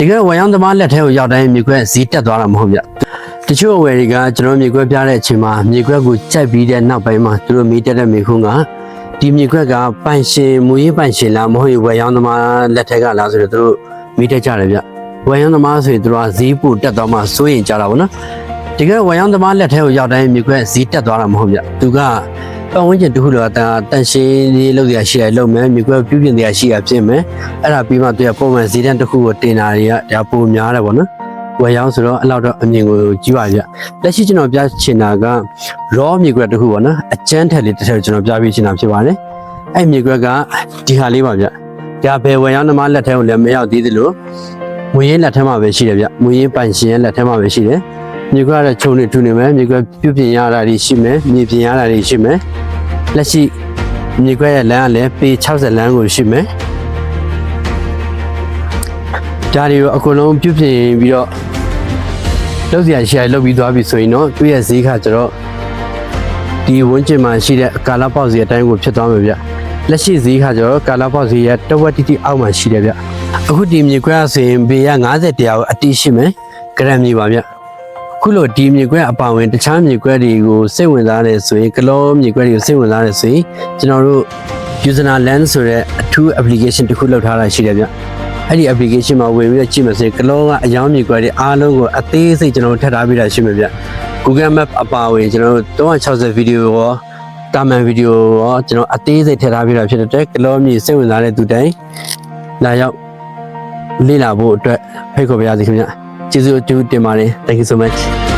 တကယ်ဝယ်ရောင်းသမားလက်ထဲကိုရောက်တိုင်းမြေခွက်ဈေးတက်သွားတာမဟုတ်ဗျတချို့အဝယ်တွေကကျွန်တော်မြေခွက်ပြတဲ့အချိန်မှာမြေခွက်ကိုကြိုက်ပြီးတဲ့နောက်ပိုင်းမှာသူတို့မီးတက်တဲ့မြေခွန်းကဒီမြေခွက်ကပိုင်ရှင်မူရေးပိုင်ရှင်လားမဟုတ်ရင်ဝယ်ရောင်းသမားလက်ထဲကလားဆိုတော့သူတို့မီးတက်ကြတယ်ဗျဝယ်ရောင်းသမားဆိုရင်သူတို့ကဈေးပိုတက်သွားမှစိုးရင်ကြတာပေါ့နော်တကယ်ဝယ်ရောင်းသမားလက်ထဲကိုရောက်တိုင်းမြေခွက်ဈေးတက်သွားတာမဟုတ်ဗျသူကပတ်ဝန်းကျင်တစ်ခုလောတန်ရှင်းလေးလုပ်ရရှိရလုပ်မယ်မြေခွက်ပြုပြင်ရရှိရပြင်မယ်အဲ့ဒါပြီးမှသူကပုံမှန်ဈေးတန်းတစ်ခုကိုတင်တာတွေကဒါပိုများတယ်ပေါ့နော်ဝယ်ရောင်းဆိုတော့အဲ့လောက်တော့အမြင်ကိုကြီးပါဗျလက်ရှိကျွန်တော်ပြချင်တာက raw မြေခွက်တစ်ခုပေါ့နော်အကျန်းထက်လေးတစ်ထက်ကျွန်တော်ပြပြချင်တာဖြစ်ပါတယ်အဲ့မြေခွက်ကဒီဟာလေးပါဗျဒါဘယ်ဝယ်ရောင်းသမားလက်ထဲကိုလည်းမရောက်သေးသလိုငွေရင်းလက်ထဲမှာပဲရှိတယ်ဗျငွေရင်းပိုင်ရှင်ရဲ့လက်ထဲမှာပဲရှိတယ်မြေခွက်ကတော့ခြုံနေထူနေမယ်မြေခွက်ပြုပြင်ရတာတွေရှိမယ်မြေပြင်ရတာတွေရှိမယ်လက်ရှိမြေခွက်ရဲ့လမ်းကလည်းပေ60လမ်းကိုရှိမယ်ဒါတွေကိုအကုန်လုံးပြုပြင်ပြီးတော့လုပ်စရာရှိရလုပ်ပြီးသွားပြီဆိုရင်တော့သူ့ရဲ့ဈေးကကျတော့ဒီဝန်းကျင်မှာရှိတဲ့ကာလာပေါက်စီအတိုင်းကိုဖြစ်သွားမှာဗျလက်ရှိဈေးကကျတော့ကာလာပေါက်စီရဲ့တဝက်တိတိအောက်မှာရှိတယ်ဗျအခုဒီမြေခွက်ဆိုရင်ပေရ50တရားကိုအတိရှိမယ်ဂရမ်မြေပါဗျခုလိုဒီမြေခွက်အပါဝင်တခြားမြေခွက်တွေကိုစိတ်ဝင်စားတယ်ဆိုရင်ကလောမြေခွက်တွေကိုစိတ်ဝင်စားတယ်ဆိုရင်ကျွန်တော်တို့ user land ဆိုတဲ့အထူး application တစ်ခုလောက်ထားတာရှိတယ်ဗျအဲ့ဒီ application မှာဝင်ပြီးတော့ကြည့်မယ်ဆိုရင်ကလောကအယောင်းမြေခွက်တွေအားလုံးကိုအသေးစိတ်ကျွန်တော်တို့ထပ်ထားပြီးတာရှိမယ်ဗျ Google Map အပါဝင်ကျွန်တော်တို့360ဗီဒီယိုရောတာမန်ဗီဒီယိုရောကျွန်တော်အသေးစိတ်ထည့်ထားပြီးတာဖြစ်တဲ့ကလောမြေစိတ်ဝင်စားတဲ့သူတိုင်းလာရောက်လေ့လာဖို့အတွက်ဖိတ်ခေါ်ပါရစေခင်ဗျကျေးဇူးအထူးတင်ပါတယ် Thank you so much